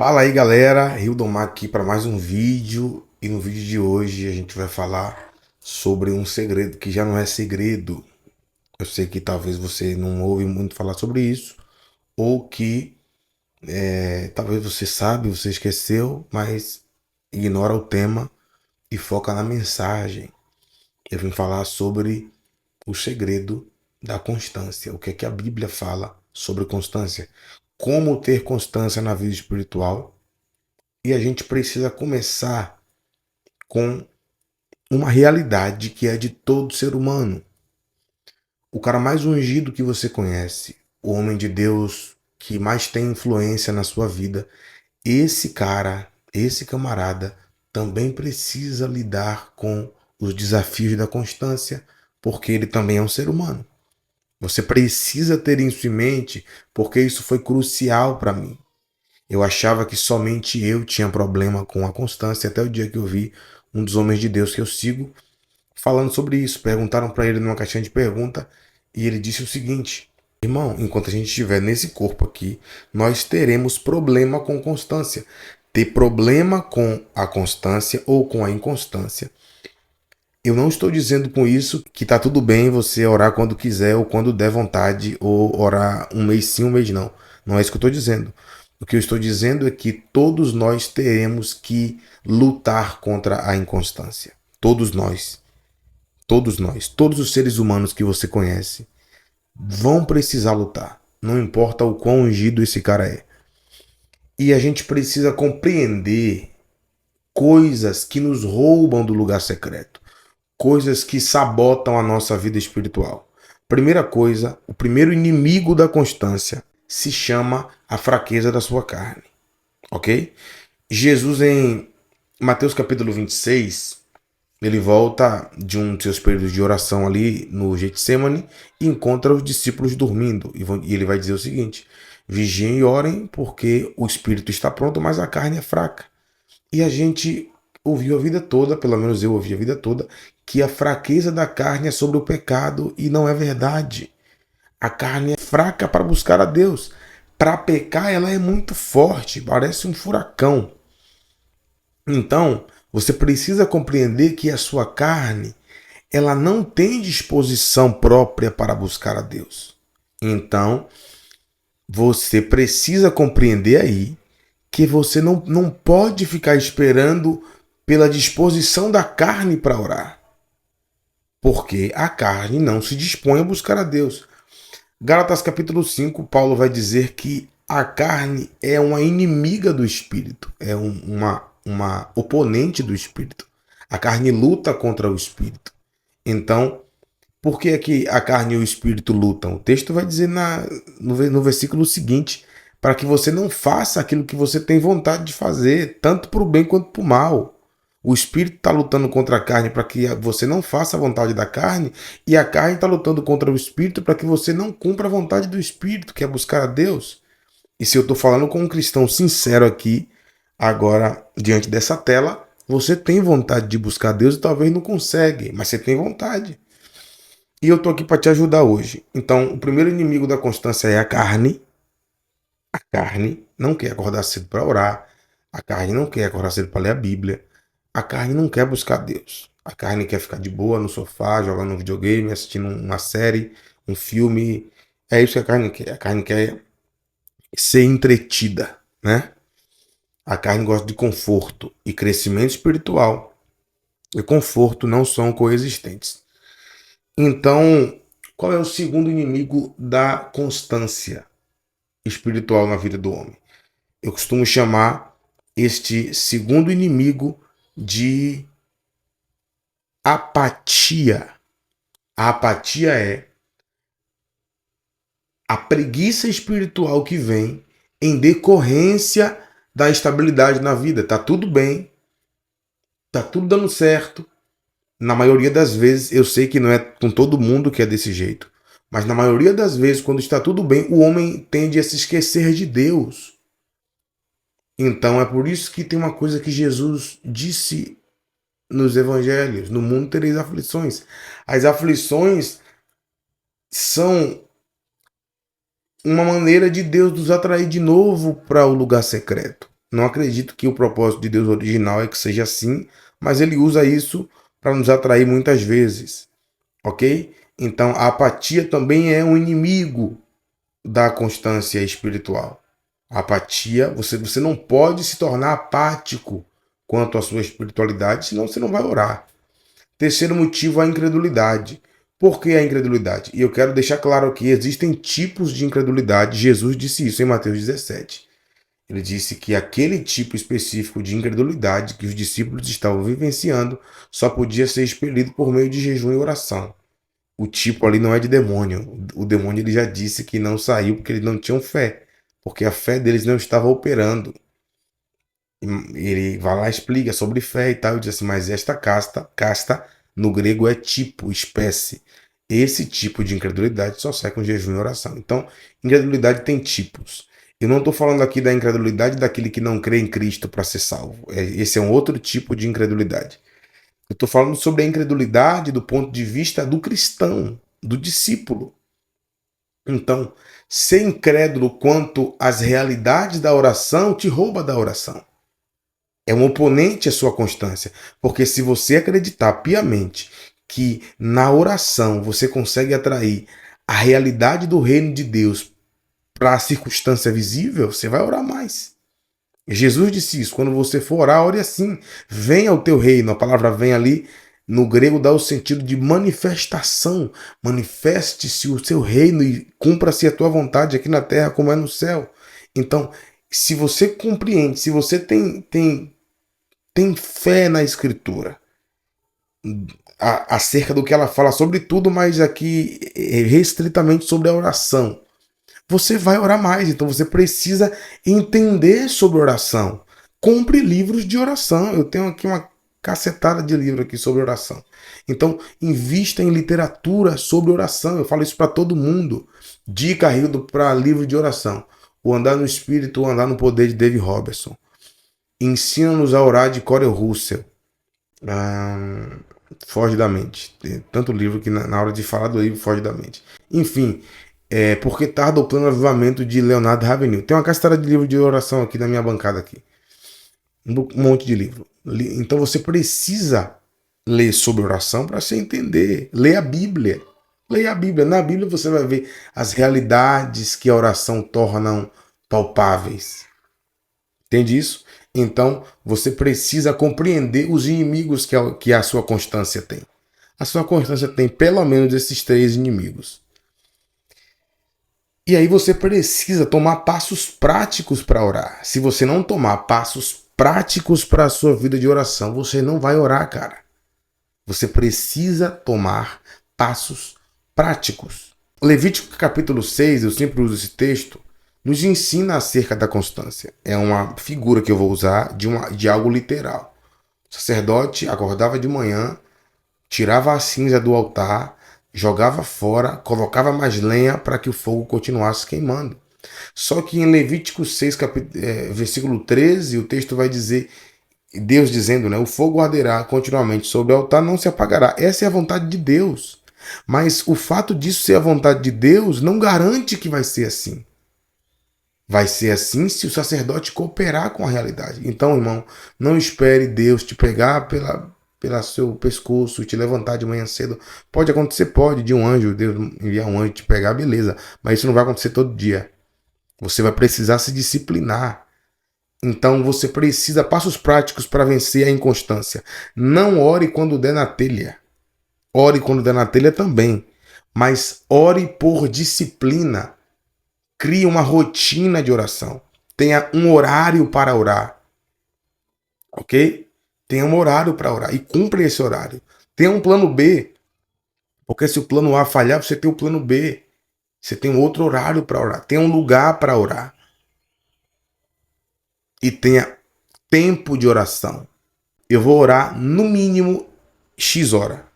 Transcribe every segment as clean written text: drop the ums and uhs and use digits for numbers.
Fala aí galera, Hildomar aqui para mais um vídeo e no vídeo de hoje a gente vai falar sobre um segredo que já não é segredo. Eu sei que talvez você não ouve muito falar sobre isso ou que talvez você sabe, você esqueceu, mas ignora o tema e foca na mensagem. Eu vim falar sobre o segredo da constância, o que é que a Bíblia fala sobre constância, como ter constância na vida espiritual. E a gente precisa começar com uma realidade que é de todo ser humano. O cara mais ungido que você conhece, o homem de Deus que mais tem influência na sua vida, esse cara, esse camarada, também precisa lidar com os desafios da constância, porque ele também é um ser humano. Você precisa ter isso em mente, porque isso foi crucial para mim. Eu achava que somente eu tinha problema com a constância, até o dia que eu vi um dos homens de Deus que eu sigo falando sobre isso. Perguntaram para ele numa caixinha de pergunta e ele disse o seguinte: irmão, enquanto a gente estiver nesse corpo aqui, nós teremos problema com constância. Ter problema com a constância ou com a inconstância. Eu não estou dizendo com isso que tá tudo bem você orar quando quiser ou quando der vontade ou orar um mês sim, um mês não. Não é isso que eu estou dizendo. O que eu estou dizendo é que todos nós teremos que lutar contra a inconstância. Todos nós. Todos nós. Todos os seres humanos que você conhece vão precisar lutar. Não importa o quão ungido esse cara é. E a gente precisa compreender coisas que nos roubam do lugar secreto. Coisas que sabotam a nossa vida espiritual. Primeira coisa, o primeiro inimigo da constância se chama a fraqueza da sua carne, ok? Jesus em Mateus capítulo 26, ele volta de um dos seus períodos de oração ali no Getsemane e encontra os discípulos dormindo. E ele vai dizer o seguinte: vigiem e orem porque o espírito está pronto, mas a carne é fraca. E a gente ouviu a vida toda, pelo menos eu ouvi a vida toda, que a fraqueza da carne é sobre o pecado e não é verdade. A carne é fraca para buscar a Deus. Para pecar, ela é muito forte, parece um furacão. Então, você precisa compreender que a sua carne, ela não tem disposição própria para buscar a Deus. Então, você precisa compreender aí que você não pode ficar esperando pela disposição da carne para orar. Porque a carne não se dispõe a buscar a Deus. Gálatas capítulo 5, Paulo vai dizer que a carne é uma inimiga do espírito, é uma oponente do espírito. A carne luta contra o espírito. Então, por que é que a carne e o espírito lutam? O texto vai dizer no versículo seguinte: para que você não faça aquilo que você tem vontade de fazer, tanto para o bem quanto para o mal. O espírito está lutando contra a carne para que você não faça a vontade da carne, e a carne está lutando contra o espírito para que você não cumpra a vontade do espírito, que é buscar a Deus. E se eu estou falando com um cristão sincero aqui, agora, diante dessa tela, você tem vontade de buscar a Deus e talvez não consegue, mas você tem vontade. E eu tô aqui para te ajudar hoje. Então, o primeiro inimigo da constância é a carne. A carne não quer acordar cedo para orar. A carne não quer acordar cedo para ler a Bíblia. A carne não quer buscar Deus. A carne quer ficar de boa no sofá, jogando um videogame, assistindo uma série, um filme. É isso que a carne quer. A carne quer ser entretida, né? A carne gosta de conforto e crescimento espiritual e conforto não são coexistentes. Então, qual é o segundo inimigo da constância espiritual na vida do homem? Eu costumo chamar este segundo inimigo de apatia. A apatia é a preguiça espiritual que vem em decorrência da estabilidade na vida. Tá tudo bem, tá tudo dando certo. Na maioria das vezes, eu sei que não é com todo mundo que é desse jeito, mas na maioria das vezes, quando está tudo bem, o homem tende a se esquecer de Deus. Então é por isso que tem uma coisa que Jesus disse nos evangelhos: no mundo tereis aflições. As aflições são uma maneira de Deus nos atrair de novo para o lugar secreto. Não acredito que o propósito de Deus original é que seja assim, mas ele usa isso para nos atrair muitas vezes, ok? Então a apatia também é um inimigo da constância espiritual. A apatia, você não pode se tornar apático quanto à sua espiritualidade, senão você não vai orar. Terceiro motivo, a incredulidade. Por que a incredulidade? E eu quero deixar claro aqui, existem tipos de incredulidade. Jesus disse isso em Mateus 17. Ele disse que aquele tipo específico de incredulidade que os discípulos estavam vivenciando só podia ser expelido por meio de jejum e oração. O tipo ali não é de demônio. O demônio ele já disse que não saiu porque eles não tinham fé, porque a fé deles não estava operando. Ele vai lá e explica sobre fé e tal, e diz assim, mas esta casta no grego é tipo, espécie. Esse tipo de incredulidade só sai com jejum e oração. Então, incredulidade tem tipos. Eu não estou falando aqui da incredulidade daquele que não crê em Cristo para ser salvo. Esse é um outro tipo de incredulidade. Eu estou falando sobre a incredulidade do ponto de vista do cristão, do discípulo. Então, ser incrédulo quanto às realidades da oração te rouba da oração. É um oponente à sua constância. Porque se você acreditar piamente que na oração você consegue atrair a realidade do reino de Deus para a circunstância visível, você vai orar mais. Jesus disse isso. Quando você for orar, ore assim. Venha o teu reino. A palavra vem ali no grego dá o sentido de manifestação. Manifeste-se o seu reino e cumpra-se a tua vontade aqui na terra como é no céu. Então, se você compreende, se você tem fé na Escritura acerca do que ela fala sobre tudo, mas aqui restritamente sobre a oração, você vai orar mais. Então você precisa entender sobre oração. Compre livros de oração. Eu tenho aqui uma cacetada de livro aqui sobre oração. Então invista em literatura sobre oração. Eu falo isso para todo mundo. Dica, Hildo, para livro de oração: O Andar no Espírito, O Andar no Poder, de Dave Robertson. Ensina-nos a orar, de Corey Russell. Foge da mente. Tem tanto livro que na hora de falar do livro foge da mente. Enfim, Porque Tarda o Plano Avivamento, de Leonardo Ravenhill. Tem uma cacetada de livro de oração aqui na minha bancada aqui. Um monte de livro. Então você precisa ler sobre oração para você entender. Leia a Bíblia. Leia a Bíblia. Na Bíblia você vai ver as realidades que a oração tornam palpáveis. Entende isso? Então você precisa compreender os inimigos que a sua constância tem. A sua constância tem pelo menos esses 3 inimigos. E aí você precisa tomar passos práticos para orar. Se você não tomar passos práticos para a sua vida de oração, você não vai orar, cara. Você precisa tomar passos práticos. Levítico capítulo 6, eu sempre uso esse texto, nos ensina acerca da constância. É uma figura que eu vou usar de algo literal. O sacerdote acordava de manhã, tirava a cinza do altar, jogava fora, colocava mais lenha para que o fogo continuasse queimando. Só que em Levítico 6, versículo 13, o texto vai dizer, Deus dizendo, né, o fogo arderá continuamente sobre o altar, não se apagará. Essa é a vontade de Deus. Mas o fato disso ser a vontade de Deus não garante que vai ser assim. Vai ser assim se o sacerdote cooperar com a realidade. Então, irmão, não espere Deus te pegar pela seu pescoço e te levantar de manhã cedo. Pode acontecer, pode, de um anjo, Deus enviar um anjo te pegar, beleza. Mas isso não vai acontecer todo dia. Você vai precisar se disciplinar. Então você precisa passos práticos para vencer a inconstância. Não ore quando der na telha. Ore quando der na telha também. Mas ore por disciplina. Crie uma rotina de oração. Tenha um horário para orar. Ok? Tenha um horário para orar. E cumpra esse horário. Tenha um plano B. Porque se o plano A falhar, você tem o plano B. Você tem outro horário para orar. Tenha um lugar para orar. E tenha tempo de oração. Eu vou orar no mínimo X hora.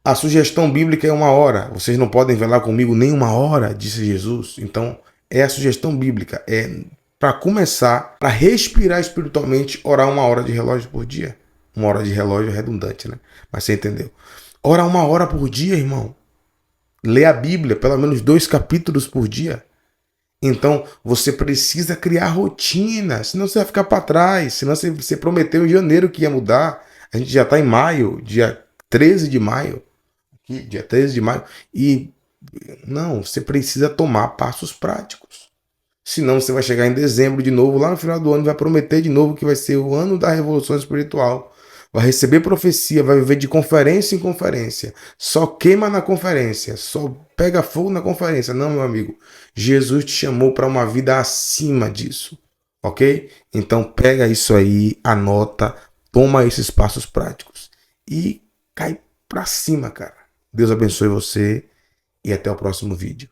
A sugestão bíblica é 1 hora. Vocês não podem velar comigo nem 1 hora, disse Jesus. Então, é a sugestão bíblica. É para começar, para respirar espiritualmente, orar 1 hora de relógio por dia. 1 hora de relógio é redundante, né? Mas você entendeu. Orar 1 hora por dia, irmão. Lê a Bíblia, pelo menos 2 capítulos por dia. Então, você precisa criar rotina, senão você vai ficar para trás. Senão você prometeu em janeiro que ia mudar. A gente já está em maio, dia 13 de maio. Aqui, dia 13 de maio. E não, você precisa tomar passos práticos. Senão você vai chegar em dezembro de novo, lá no final do ano, vai prometer de novo que vai ser o ano da revolução espiritual. Vai receber profecia, vai viver de conferência em conferência. Só queima na conferência, só pega fogo na conferência. Não, meu amigo. Jesus te chamou para uma vida acima disso. Ok? Então pega isso aí, anota, toma esses passos práticos e cai para cima, cara. Deus abençoe você e até o próximo vídeo.